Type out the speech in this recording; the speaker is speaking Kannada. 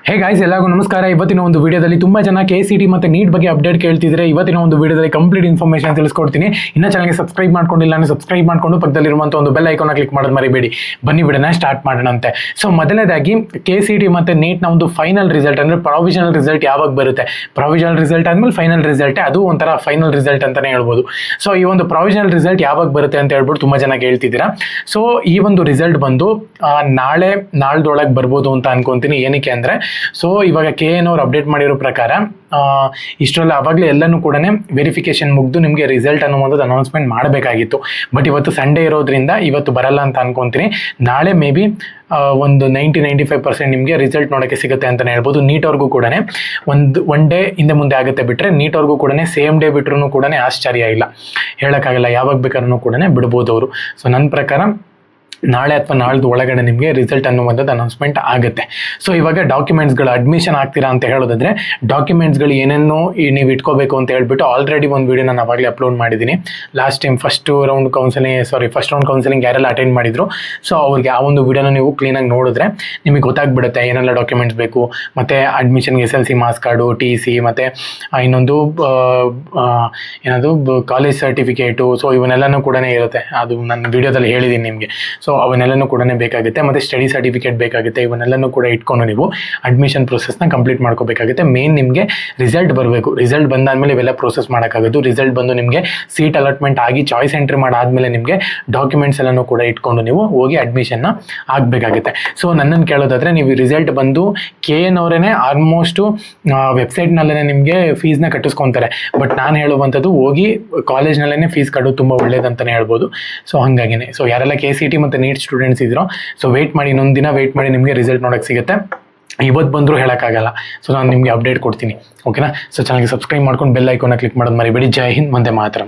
ಹೇ ಗಾಯ್ಸ್, ಎಲ್ಲರಿಗೂ ನಮಸ್ಕಾರ. ಇವತ್ತಿನ ಒಂದು ವಿಡಿಯೋದಲ್ಲಿ ತುಂಬ ಜನ KCET ಮತ್ತು ನೀಟ್ ಬಗ್ಗೆ ಅಪ್ಡೇಟ್ ಕೇಳ್ತಿದ್ರೆ ಇವತ್ತಿನ ಒಂದು ವಿಡಿಯೋದಲ್ಲಿ ಕಂಪ್ಲೀಟ್ ಇನ್ಫಾರ್ಮೇಷನ್ ತಿಳಿಸ್ಕೊಡ್ತೀನಿ. ಇನ್ನೂ ಚಾನಲ್ಗೆ ಸಬ್ಸ್ಕ್ರೈಬ್ ಮಾಡ್ಕೊಂಡಿಲ್ಲ ಅಂದರೆ ಸಬ್ಸ್ಕ್ರೈಬ್ ಮಾಡಿಕೊಂಡು ಪಕ್ಕದಲ್ಲಿರುವಂಥ ಒಂದು ಬೆಲ್ ಐಕಾನ್ನ ಕ್ಲಿಕ್ ಮಾಡೋದು ಮರಿಬೇಡಿ. ಬನ್ನಿ ವಿಡಿಯೋನ ಸ್ಟಾರ್ಟ್ ಮಾಡೋಣಂತೆ. ಸೊ ಮೊದಲನೇದಾಗಿ KCET ಮತ್ತು ನೀಟ್ನ ಒಂದು ಫೈನಲ್ ರಿಸಲ್ಟ್ ಅಂದರೆ ಪ್ರಾವಿಷನಲ್ ರಿಸಲ್ಟ್ ಯಾವಾಗ ಬರುತ್ತೆ? ಪ್ರಾವಿಷನಲ್ ರಿಸಲ್ಟ್ ಆದಮೇಲೆ ಫೈನಲ್ ರಿಸಲ್ಟೇ, ಅದು ಒಂಥರ ಫೈನಲ್ ರಿಸಲ್ಟ್ ಅಂತಲೇ ಹೇಳ್ಬೋದು. ಸೊ ಈ ಒಂದು ಪ್ರಾವಿಷನಲ್ ರಿಸಲ್ಟ್ ಯಾವಾಗ ಬರುತ್ತೆ ಅಂತ ಹೇಳ್ಬಿಟ್ಟು ತುಂಬ ಜನ ಕೇಳ್ತಿದ್ದೀರಾ. ಸೊ ಈ ಒಂದು ರಿಸಲ್ಟ್ ಬಂದು ನಾಳ್ದೊಳಗೆ ಬರ್ಬೋದು ಅಂತ ಅನ್ಕೊಂತೀನಿ. ಏನಕ್ಕೆ ಅಂದರೆ, ಸೊ ಇವಾಗ KN ಅವ್ರು ಅಪ್ಡೇಟ್ ಮಾಡಿರೋ ಪ್ರಕಾರ ಇಷ್ಟರಲ್ಲಿ ಆವಾಗಲೇ ಎಲ್ಲನೂ ಕೂಡ ವೆರಿಫಿಕೇಶನ್ ಮುಗಿದು ನಿಮಗೆ ರಿಸಲ್ಟ್ ಅನ್ನುವಂಥದ್ದು ಅನೌನ್ಸ್ಮೆಂಟ್ ಮಾಡಬೇಕಾಗಿತ್ತು. ಬಟ್ ಇವತ್ತು ಸಂಡೇ ಇರೋದ್ರಿಂದ ಇವತ್ತು ಬರಲ್ಲ ಅಂತ ಅನ್ಕೊಂತೀನಿ. ನಾಳೆ ಮೇ ಬಿ ಒಂದು 90-95% ನಿಮಗೆ ರಿಸಲ್ಟ್ ನೋಡೋಕ್ಕೆ ಸಿಗುತ್ತೆ ಅಂತಲೇ ಹೇಳ್ಬೋದು. ನೀಟವ್ರಿಗೂ ಕೂಡ ಒನ್ ಡೇ ಹಿಂದೆ ಮುಂದೆ ಆಗುತ್ತೆ ಬಿಟ್ಟರೆ, ನೀಟವ್ರಿಗೂ ಕೂಡ ಸೇಮ್ ಡೇ ಬಿಟ್ರೂ ಕೂಡ ಆಶ್ಚರ್ಯ ಇಲ್ಲ, ಹೇಳೋಕ್ಕಾಗಲ್ಲ. ಯಾವಾಗ ಬೇಕಾದ್ರೂ ಕೂಡ ಬಿಡ್ಬೋದು ಅವರು. ಸೊ ನನ್ನ ಪ್ರಕಾರ ನಾಳೆ ಅಥವಾ ನಾಳ್ದು ಒಳಗಡೆ ನಿಮಗೆ ರಿಸಲ್ಟ್ ಅನ್ನುವಂಥದ್ದು ಅನೌನ್ಸ್ಮೆಂಟ್ ಆಗುತ್ತೆ. ಸೊ ಇವಾಗ ಡಾಕ್ಯುಮೆಂಟ್ಸ್ಗಳು ಅಡ್ಮಿಷನ್ ಆಗ್ತೀರಾ ಅಂತ ಹೇಳೋದಾದ್ರೆ, ಡಾಕ್ಯುಮೆಂಟ್ಸ್ಗಳು ಏನೇನೋ ನೀವು ಇಟ್ಕೋಬೇಕು ಅಂತ ಹೇಳ್ಬಿಟ್ಟು ಆಲ್ರೆಡಿ ಒಂದು ವೀಡಿಯೋ ನಾನು ಅವಾಗಲೇ ಅಪ್ಲೋಡ್ ಮಾಡಿದ್ದೀನಿ. Last time first round counselling ಯಾರೆಲ್ಲ ಅಟೆಂಡ್ ಮಾಡಿದ್ರು, ಸೊ ಅವ್ರಿಗೆ ಆ ಒಂದು ವೀಡಿಯೋನ ನೀವು ಕ್ಲೀನಾಗಿ ನೋಡಿದ್ರೆ ನಿಮಗೆ ಗೊತ್ತಾಗ್ಬಿಡುತ್ತೆ ಏನೆಲ್ಲ ಡಾಕ್ಯುಮೆಂಟ್ಸ್ ಬೇಕು. ಮತ್ತು ಅಡ್ಮಿಷನ್ಗೆ SLC ಮಾರ್ಕ್ಸ್ ಕಾರ್ಡು, TC, ಮತ್ತು ಇನ್ನೊಂದು ಏನದು ಕಾಲೇಜ್ ಸರ್ಟಿಫಿಕೇಟು. ಸೊ ಇವನ್ನೆಲ್ಲನೂ ಕೂಡ ಇರುತ್ತೆ, ಅದು ನಾನು ವೀಡಿಯೋದಲ್ಲಿ ಹೇಳಿದ್ದೀನಿ ನಿಮಗೆ. ಸೊ ಅವನ್ನೆಲ್ಲನೂ ಕೂಡ ಬೇಕಾಗುತ್ತೆ. ಮತ್ತು ಸ್ಟಡಿ ಸರ್ಟಿಫಿಕೇಟ್ ಬೇಕಾಗುತ್ತೆ. ಇವನ್ನೆಲ್ಲನೂ ಕೂಡ ಇಟ್ಕೊಂಡು ನೀವು ಅಡ್ಮಿಷನ್ ಪ್ರೊಸೆಸ್ನ ಕಂಪ್ಲೀಟ್ ಮಾಡ್ಕೋಬೇಕಾಗುತ್ತೆ. ಮೇನ್ ನಿಮಗೆ ರಿಸಲ್ಟ್ ಬರಬೇಕು. ರಿಸಲ್ಟ್ ಬಂದಾದಮೇಲೆ ಇವೆಲ್ಲ ಪ್ರೊಸೆಸ್ ಮಾಡೋಕ್ಕಾಗೋದು. ರಿಸಲ್ಟ್ ಬಂದು ನಿಮಗೆ ಸೀಟ್ ಅಲಾಟ್ಮೆಂಟ್ ಆಗಿ ಚಾಯ್ಸ್ ಎಂಟ್ರಿ ಮಾಡಾದಮೇಲೆ ನಿಮಗೆ ಡಾಕ್ಯುಮೆಂಟ್ಸ್ ಎಲ್ಲನೂ ಕೂಡ ಇಟ್ಕೊಂಡು ನೀವು ಹೋಗಿ ಅಡ್ಮಿಷನ್ನ ಆಗಬೇಕಾಗುತ್ತೆ. ಸೊ ನನ್ನನ್ನು ಕೇಳೋದಾದರೆ, ನೀವು ರಿಸಲ್ಟ್ ಬಂದು KN ಅವರೇ ಆಲ್ಮೋಸ್ಟು ವೆಬ್ಸೈಟ್ನಲ್ಲೇ ನಿಮಗೆ ಫೀಸ್ನ ಕಟ್ಟಿಸ್ಕೊತಾರೆ. ಬಟ್ ನಾನು ಹೇಳುವಂಥದ್ದು ಹೋಗಿ ಕಾಲೇಜ್ನಲ್ಲೇ ಫೀಸ್ ಕಟ್ಟೋದು ತುಂಬ ಒಳ್ಳೇದಂತಲೇ ಹೇಳ್ಬೋದು. ಸೊ ಹಾಗಾಗಿನೇ ಸೊ ಯಾರೆಲ್ಲ KCET ಮತ್ತು ನೀಟ್ ಸ್ಟೂಡೆಂಟ್ಸ್ ಇದ್ರು, ಸೊ ವೆಯ್ಟ್ ಮಾಡಿ, ಇನ್ನೊಂದು ದಿನ ವೆಯ್ಟ್ ಮಾಡಿ, ನಿಮಗೆ ರಿಸಲ್ಟ್ ನೋಡೋಕ್ಕೆ ಸಿಗುತ್ತೆ. ಇವತ್ತು ಬಂದರೂ ಹೇಳೋಕ್ಕಾಗಲ್ಲ. ಸೊ ನಾನು ನಿಮಗೆ ಅಪ್ಡೇಟ್ ಕೊಡ್ತೀನಿ, ಓಕೆನಾ? ಸೊ ಚಾನಲ್ಗೆ ಸಬ್ಸ್ಕ್ರೈಬ್ ಮಾಡ್ಕೊಂಡು ಬೆಲ್ ಐಕಾನ್ನ ಕ್ಲಿಕ್ ಮಾಡೋದು ಮರಿಬೇಡಿ. ಜೈ ಹಿಂದ್, ವಂದೇ ಮಾತರಂ.